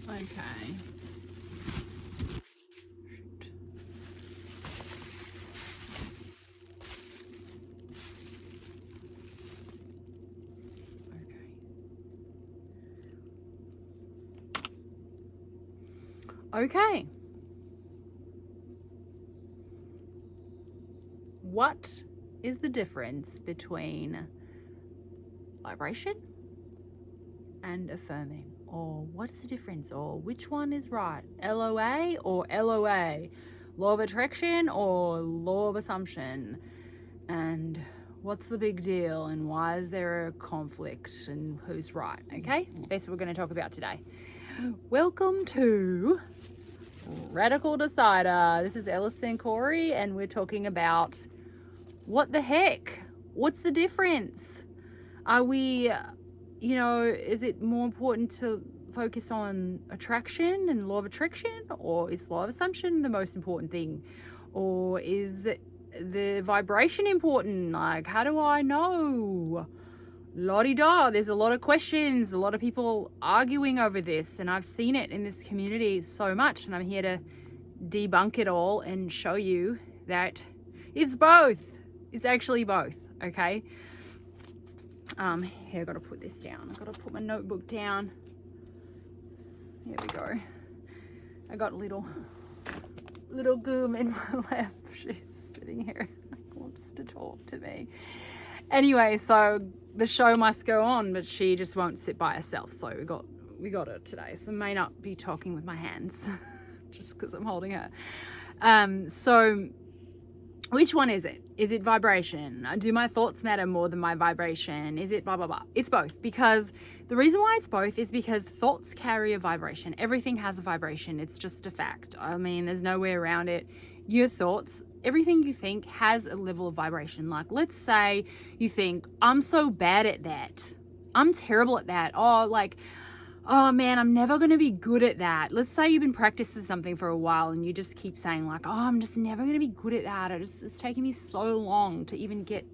Okay. Okay. What is the difference between vibration and affirming? Or what's the difference? Or which one is right? LOA or LOA? Law of attraction or law of assumption? And what's the big deal? And why is there a conflict? And who's right? Okay? That's what we're going to talk about today. Welcome to Radical Decider. This is Elisant.Rockwell, and we're talking about what the heck? What's the difference? Are we, is it more important to focus on attraction and law of attraction, or is law of assumption the most important thing? Or is the vibration important? Like, how do I know? La-di-da, there's a lot of questions, a lot of people arguing over this, and I've seen it in this community so much, and I'm here to debunk it all and show you that it's both. It's actually both, okay? Here, I've got to put this down. I've got to put my notebook down. Here we go. I got a little goom in my lap. She's sitting here, wants to talk to me. Anyway, so the show must go on, but she just won't sit by herself. So we got her today. So I may not be talking with my hands just because I'm holding her. So which one is it? Is it vibration? Do my thoughts matter more than my vibration? Is it blah, blah, blah? It's both, because the reason why it's both is because thoughts carry a vibration. Everything has a vibration. It's just a fact. I mean, there's no way around it. Your thoughts, everything you think has a level of vibration. Like, let's say you think, I'm so bad at that. I'm terrible at that. Oh man, I'm never going to be good at that. Let's say you've been practicing something for a while and you just keep saying like, oh, I'm just never going to be good at that. It's taking me so long to even get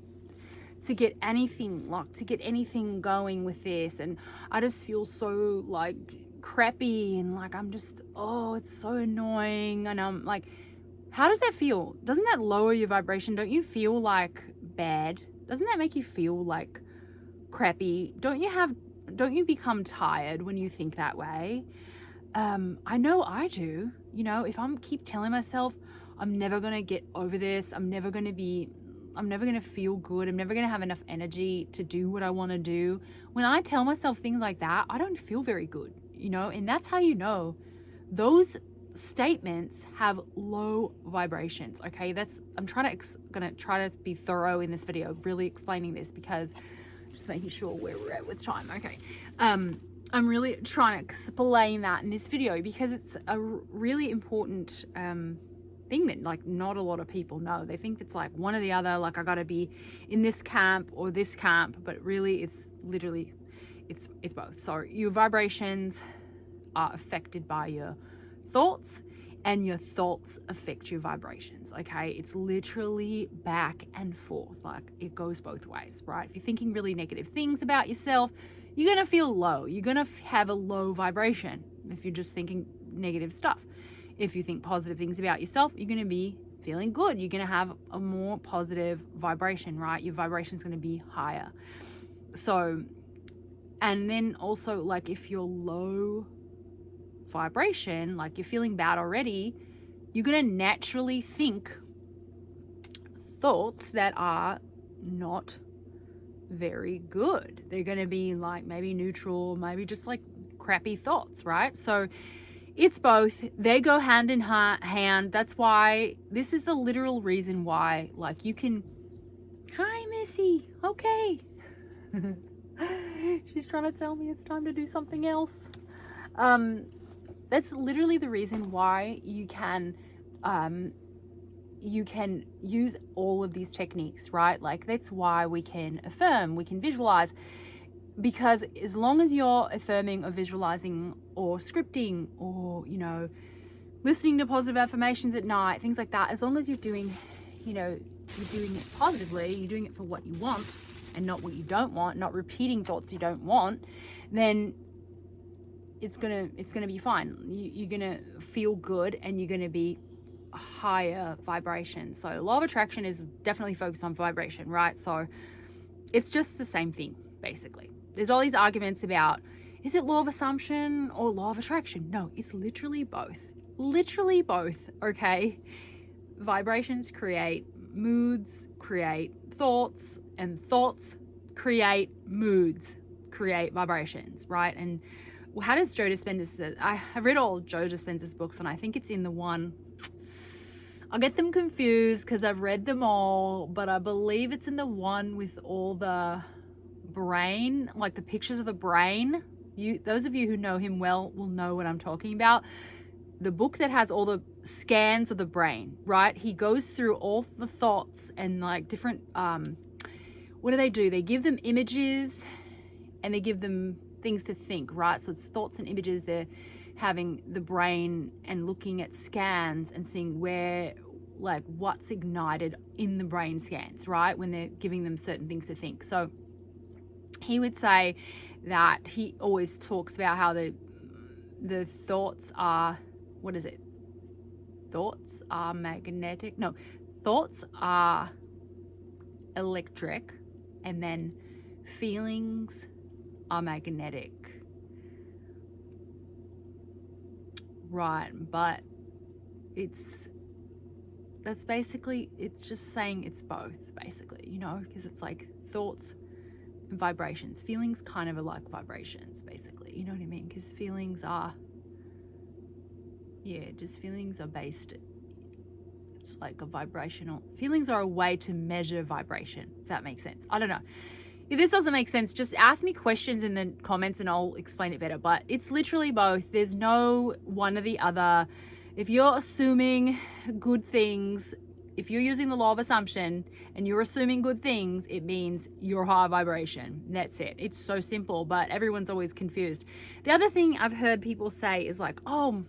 anything going with this. And I just feel so like crappy and like, I'm just, oh, it's so annoying. And I'm like, how does that feel? Doesn't that lower your vibration? Don't you feel like bad? Doesn't that make you feel like crappy? Don't you become tired when you think that way? I know I do. If I'm keep telling myself I'm never going to get over this, I'm never going to feel good, I'm never going to have enough energy to do what I want to do. When I tell myself things like that, I don't feel very good, and that's how you know those statements have low vibrations. Okay, I'm gonna try to be thorough in this video, really explaining this, because just making sure where we're at with time. Okay, I'm really trying to explain that in this video because it's a really important thing that like not a lot of people know. They think it's like one or the other, like I gotta be in this camp or this camp, but really it's literally it's both. So your vibrations are affected by your thoughts, and your thoughts affect your vibrations. Okay, it's literally back and forth. Like, it goes both ways, right? If you're thinking really negative things about yourself, you're gonna feel low. You're gonna have a low vibration if you're just thinking negative stuff. If you think positive things about yourself, you're gonna be feeling good. You're gonna have a more positive vibration, right? Your vibration is gonna be higher. So, and then also, like, if you're low vibration, like you're feeling bad already, you're going to naturally think thoughts that are not very good. They're going to be like maybe neutral, maybe just like crappy thoughts, right? So it's both. They go hand in hand. That's why this is the literal reason why, like, you can, hi Missy, okay. She's trying to tell me it's time to do something else. That's literally the reason why you can use all of these techniques, right? Like, that's why we can affirm, we can visualize, because as long as you're affirming or visualizing or scripting or, listening to positive affirmations at night, things like that, as long as you're doing, you're doing it positively, you're doing it for what you want and not what you don't want, not repeating thoughts you don't want, then it's gonna be fine. You're gonna feel good, and you're gonna be higher vibration. So law of attraction is definitely focused on vibration, right? So it's just the same thing, basically. There's all these arguments about, is it law of assumption or law of attraction? No, it's literally both. Literally both, okay? Vibrations create moods, create thoughts, and thoughts create moods, create vibrations, right? And how does Joe Dispenza, I have read all Joe Dispenza's books, and I think it's in the one, I'll get them confused because I've read them all, but I believe it's in the one with all the brain, like the pictures of the brain. Those of you who know him well will know what I'm talking about. The book that has all the scans of the brain, right? He goes through all the thoughts and like different, what do? They give them images and they give them things to think, right? So it's thoughts and images. They're having the brain and looking at scans and seeing where, like, what's ignited in the brain scans, right? When they're giving them certain things to think. So he would say that he always talks about how the thoughts are, what is it? Thoughts are magnetic. No, thoughts are electric, and then feelings are magnetic. Right, but that's basically, it's just saying it's both, basically, you know, because it's like thoughts and vibrations. Feelings kind of are like vibrations, basically, you know what I mean? Because feelings are, just feelings are based, it's like a vibrational, feelings are a way to measure vibration, if that makes sense. I don't know. If this doesn't make sense, just ask me questions in the comments and I'll explain it better. But it's literally both. There's no one or the other. If you're assuming good things, if you're using the law of assumption and you're assuming good things, it means you're high vibration. That's it. It's so simple, but everyone's always confused. The other thing I've heard people say is like, oh,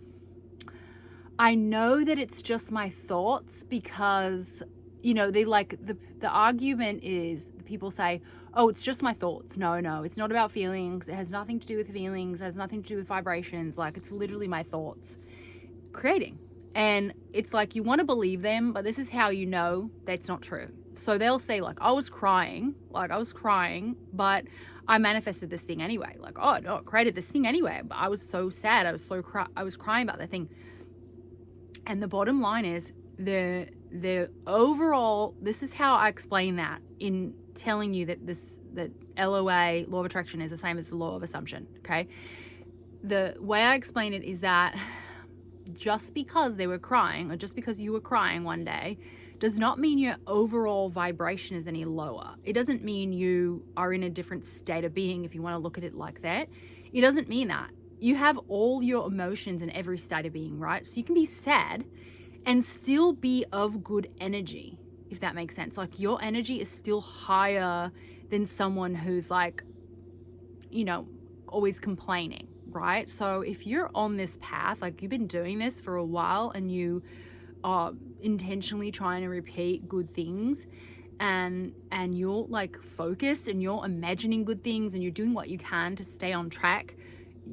I know that it's just my thoughts because, you know, they like, the argument is people say, oh, it's just my thoughts. No, it's not about feelings. It has nothing to do with feelings. It has nothing to do with vibrations. Like, it's literally my thoughts creating. And it's like, you want to believe them, but this is how you know that's not true. So they'll say like, I was crying, but I manifested this thing anyway. Like, oh, no, I created this thing anyway, but I was so sad. I was crying about that thing. And the bottom line is the overall, this is how I explain that in telling you that that LOA, law of attraction, is the same as the law of assumption, okay? The way I explain it is that just because they were crying, or just because you were crying one day, does not mean your overall vibration is any lower. It doesn't mean you are in a different state of being, if you want to look at it like that. It doesn't mean that. You have all your emotions in every state of being, right? So you can be sad and still be of good energy, if that makes sense. Like, your energy is still higher than someone who's like, you know, always complaining, right? So if you're on this path, like you've been doing this for a while and you are intentionally trying to repeat good things, and you're like focused and you're imagining good things and you're doing what you can to stay on track,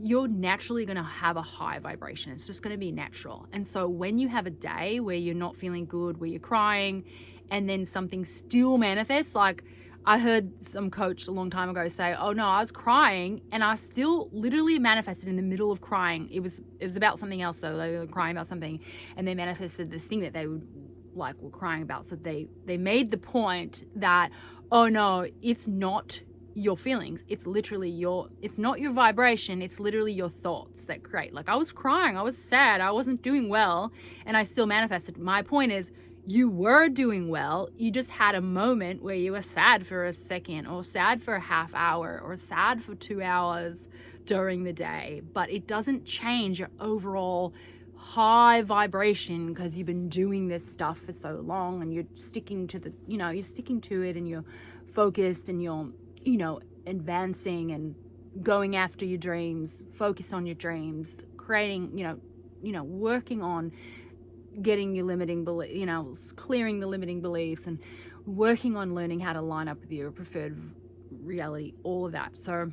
you're naturally going to have a high vibration. It's just going to be natural. And so when you have a day where you're not feeling good, where you're crying, and then something still manifests, like I heard some coach a long time ago say, oh no, I was crying and I still literally manifested in the middle of crying. It was about something else though. They were crying about something and they manifested this thing that they were crying about. So they made the point that, oh no, it's not your feelings, it's literally it's not your vibration, it's literally your thoughts that create. Like, I was crying, I was sad, I wasn't doing well, and I still manifested. My point is, you were doing well, you just had a moment where you were sad for a second, or sad for a half hour, or sad for 2 hours during the day, but it doesn't change your overall high vibration because you've been doing this stuff for so long and you're sticking to it, and you're focused, and you're, you know, advancing and going after your dreams, focus on your dreams, creating, you know, working on getting your limiting belief, you know, clearing the limiting beliefs, and working on learning how to line up with your preferred reality, all of that. So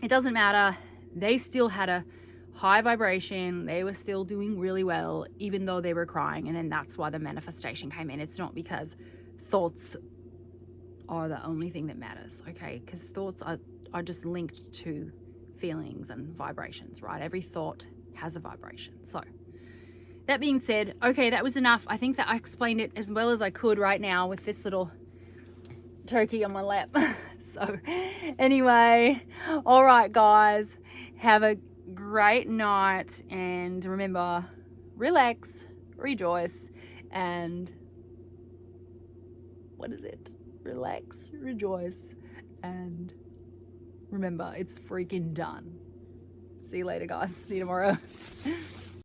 it doesn't matter They still had a high vibration. They were still doing really well, even though they were crying. And then that's why the manifestation came in. It's not because thoughts are the only thing that matters, okay? Because thoughts are just linked to feelings and vibrations, right? Every thought has a vibration. So that being said, okay, that was enough. I think that I explained it as well as I could right now with this little turkey on my lap. So anyway, all right, guys, have a great night, and remember, relax, rejoice, and what is it? Relax, rejoice, and remember, it's freaking done. See you later, guys. See you tomorrow.